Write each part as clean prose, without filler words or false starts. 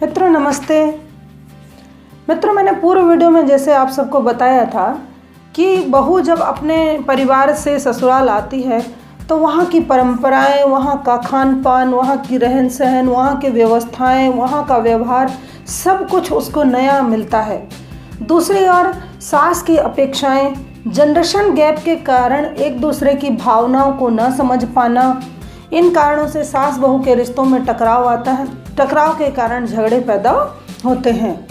मित्रों नमस्ते। मित्रों, मैंने पूर्व वीडियो में जैसे आप सबको बताया था कि बहू जब अपने परिवार से ससुराल आती है तो वहाँ की परंपराएं, वहाँ का खान पान, वहाँ की रहन सहन, वहाँ की व्यवस्थाएं, वहाँ का व्यवहार, सब कुछ उसको नया मिलता है। दूसरी ओर सास की अपेक्षाएं, जनरेशन गैप के कारण एक दूसरे की भावनाओं को न समझ पाना, इन कारणों से सास बहू के रिश्तों में टकराव आता है। टकराव के कारण झगड़े पैदा होते हैं।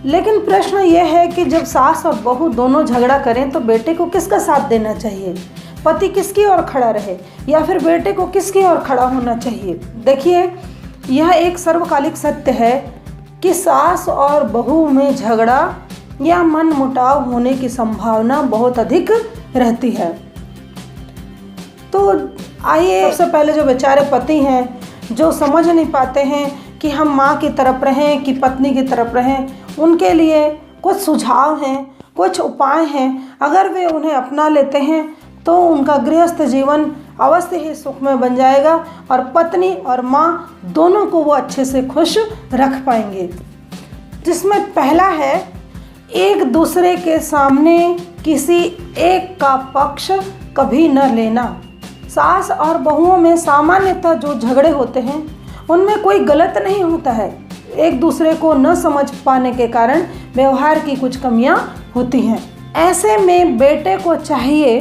लेकिन प्रश्न यह है कि जब सास और बहू दोनों झगड़ा करें तो बेटे को किसका साथ देना चाहिए? पति किसकी ओर खड़ा रहे या फिर बेटे को किसकी ओर खड़ा होना चाहिए? देखिए, यह एक सर्वकालिक सत्य है कि सास और बहू में झगड़ा या मनमुटाव होने की संभावना बहुत अधिक रहती है। तो आइए, सबसे पहले जो बेचारे पति हैं, जो समझ नहीं पाते हैं कि हम माँ की तरफ रहें कि पत्नी की तरफ रहें, उनके लिए कुछ सुझाव हैं, कुछ उपाय हैं। अगर वे उन्हें अपना लेते हैं तो उनका गृहस्थ जीवन अवश्य ही सुखमय बन जाएगा और पत्नी और माँ दोनों को वो अच्छे से खुश रख पाएंगे। जिसमें पहला है, एक दूसरे के सामने किसी एक का पक्ष कभी न लेना। सास और बहुओं में सामान्यतः जो झगड़े होते हैं उनमें कोई गलत नहीं होता है। एक दूसरे को न समझ पाने के कारण व्यवहार की कुछ कमियां होती हैं। ऐसे में बेटे को चाहिए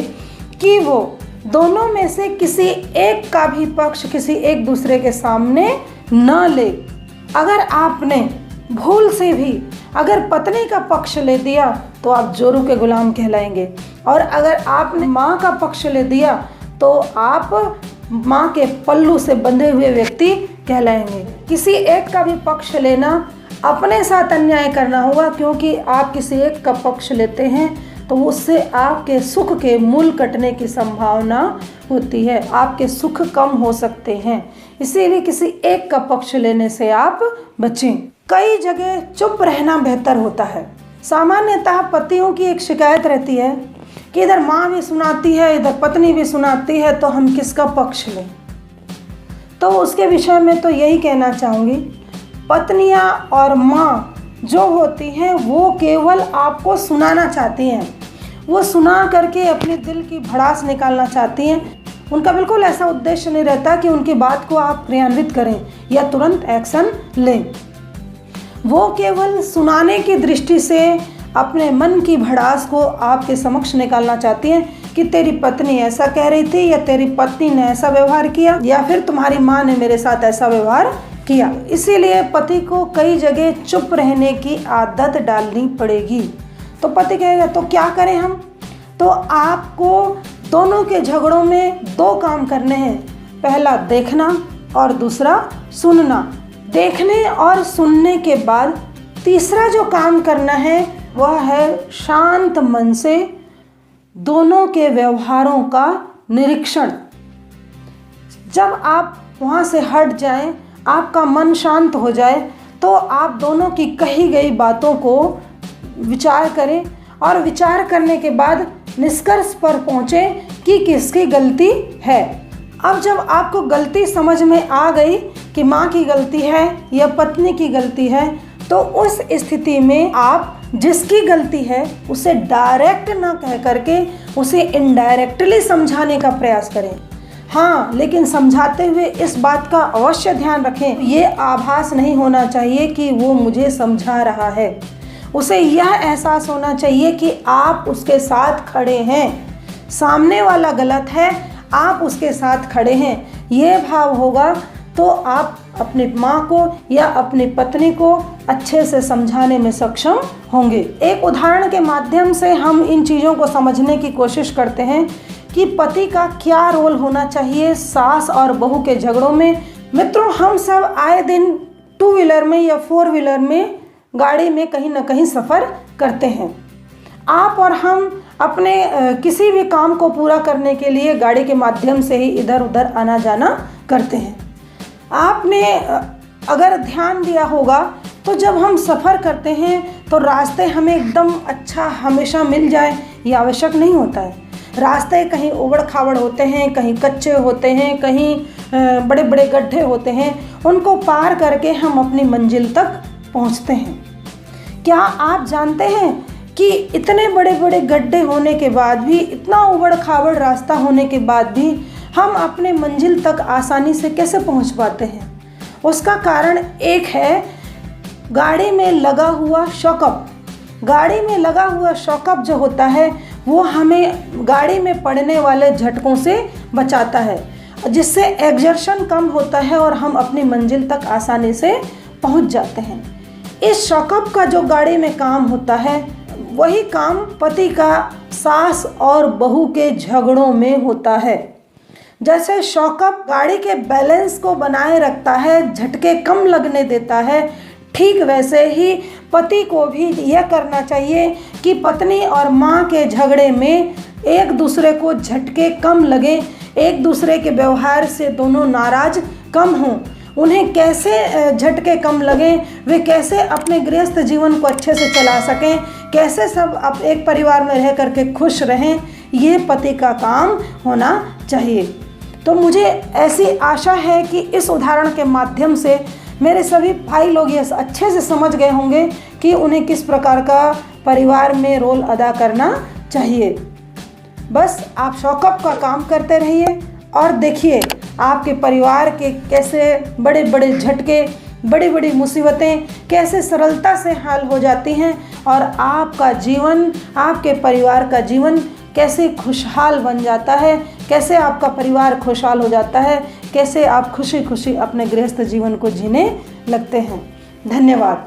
कि वो दोनों में से किसी एक का भी पक्ष किसी एक दूसरे के सामने न ले। अगर आपने भूल से भी अगर पत्नी का पक्ष ले दिया तो आप जोरू के गुलाम कहलाएंगे, और अगर आपने माँ का पक्ष ले दिया तो आप माँ के पल्लू से बंधे हुए व्यक्ति कहलाएंगे। किसी एक का भी पक्ष लेना अपने साथ अन्याय करना होगा, क्योंकि आप किसी एक का पक्ष लेते हैं तो उससे आपके सुख के मूल कटने की संभावना होती है। आपके सुख कम हो सकते हैं, इसीलिए किसी एक का पक्ष लेने से आप बचें। कई जगह चुप रहना बेहतर होता है। सामान्यतः पतियों की एक शिकायत रहती है कि इधर माँ भी सुनाती है, इधर पत्नी भी सुनाती है, तो हम किसका पक्ष लें? तो उसके विषय में तो यही कहना चाहूँगी, पत्नियाँ और माँ जो होती हैं वो केवल आपको सुनाना चाहती हैं। वो सुना करके अपने दिल की भड़ास निकालना चाहती हैं। उनका बिल्कुल ऐसा उद्देश्य नहीं रहता कि उनकी बात को आप क्रियान्वित करें या तुरंत एक्शन लें। वो केवल सुनाने की दृष्टि से अपने मन की भड़ास को आपके समक्ष निकालना चाहती हैं कि तेरी पत्नी ऐसा कह रही थी, या तेरी पत्नी ने ऐसा व्यवहार किया, या फिर तुम्हारी माँ ने मेरे साथ ऐसा व्यवहार किया। इसीलिए पति को कई जगह चुप रहने की आदत डालनी पड़ेगी। तो पति कहेगा तो क्या करें हम? तो आपको दोनों के झगड़ों में दो काम करने हैं। पहला देखना और दूसरा सुनना। देखने और सुनने के बाद तीसरा जो काम करना है वह है शांत मन से दोनों के व्यवहारों का निरीक्षण। जब आप वहाँ से हट जाएं, आपका मन शांत हो जाए, तो आप दोनों की कही गई बातों को विचार करें और विचार करने के बाद निष्कर्ष पर पहुँचें कि किसकी गलती है। अब जब आपको गलती समझ में आ गई कि माँ की गलती है या पत्नी की गलती है, तो उस स्थिति में आप जिसकी गलती है उसे डायरेक्ट ना कह करके उसे इनडायरेक्टली समझाने का प्रयास करें। हाँ, लेकिन समझाते हुए इस बात का अवश्य ध्यान रखें, ये आभास नहीं होना चाहिए कि वो मुझे समझा रहा है। उसे यह एहसास होना चाहिए कि आप उसके साथ खड़े हैं। सामने वाला गलत है, आप उसके साथ खड़े हैं। ये भाव होगा तो आप अपनी माँ को या अपनी पत्नी को अच्छे से समझाने में सक्षम होंगे। एक उदाहरण के माध्यम से हम इन चीज़ों को समझने की कोशिश करते हैं कि पति का क्या रोल होना चाहिए सास और बहू के झगड़ों में। मित्रों, हम सब आए दिन टू व्हीलर में या फोर व्हीलर में गाड़ी में कहीं ना कहीं सफ़र करते हैं। आप और हम अपने किसी भी काम को पूरा करने के लिए गाड़ी के माध्यम से ही इधर उधर आना जाना करते हैं। आपने अगर ध्यान दिया होगा तो जब हम सफ़र करते हैं तो रास्ते हमें एकदम अच्छा हमेशा मिल जाए ये आवश्यक नहीं होता है। रास्ते कहीं उबड़ खाबड़ होते हैं, कहीं कच्चे होते हैं, कहीं बड़े बड़े गड्ढे होते हैं, उनको पार करके हम अपनी मंजिल तक पहुंचते हैं। क्या आप जानते हैं कि इतने बड़े बड़े गड्ढे होने के बाद भी, इतना उबड़ खाबड़ रास्ता होने के बाद भी हम अपने मंजिल तक आसानी से कैसे पहुंच पाते हैं? उसका कारण एक है गाड़ी में लगा हुआ शॉकअप। गाड़ी में लगा हुआ शॉकअप जो होता है वो हमें गाड़ी में पड़ने वाले झटकों से बचाता है, जिससे एक्सर्शन कम होता है और हम अपनी मंजिल तक आसानी से पहुंच जाते हैं। इस शॉकअप का जो गाड़ी में काम होता है वही काम पति का सास और बहू के झगड़ों में होता है। जैसे शॉकअप गाड़ी के बैलेंस को बनाए रखता है, झटके कम लगने देता है, ठीक वैसे ही पति को भी यह करना चाहिए कि पत्नी और माँ के झगड़े में एक दूसरे को झटके कम लगे, एक दूसरे के व्यवहार से दोनों नाराज कम हों। उन्हें कैसे झटके कम लगें, वे कैसे अपने गृहस्थ जीवन को अच्छे से चला सकें, कैसे सब अब एक परिवार में रह करके खुश रहें, ये पति का काम होना चाहिए। तो मुझे ऐसी आशा है कि इस उदाहरण के माध्यम से मेरे सभी भाई लोग ये अच्छे से समझ गए होंगे कि उन्हें किस प्रकार का परिवार में रोल अदा करना चाहिए। बस आप शॉकअप का काम करते रहिए और देखिए आपके परिवार के कैसे बड़े बड़े झटके, बड़ी बड़ी मुसीबतें कैसे सरलता से हल हो जाती हैं और आपका जीवन, आपके परिवार का जीवन कैसे खुशहाल बन जाता है, कैसे आपका परिवार खुशहाल हो जाता है, कैसे आप खुशी खुशी अपने गृहस्थ जीवन को जीने लगते हैं। धन्यवाद।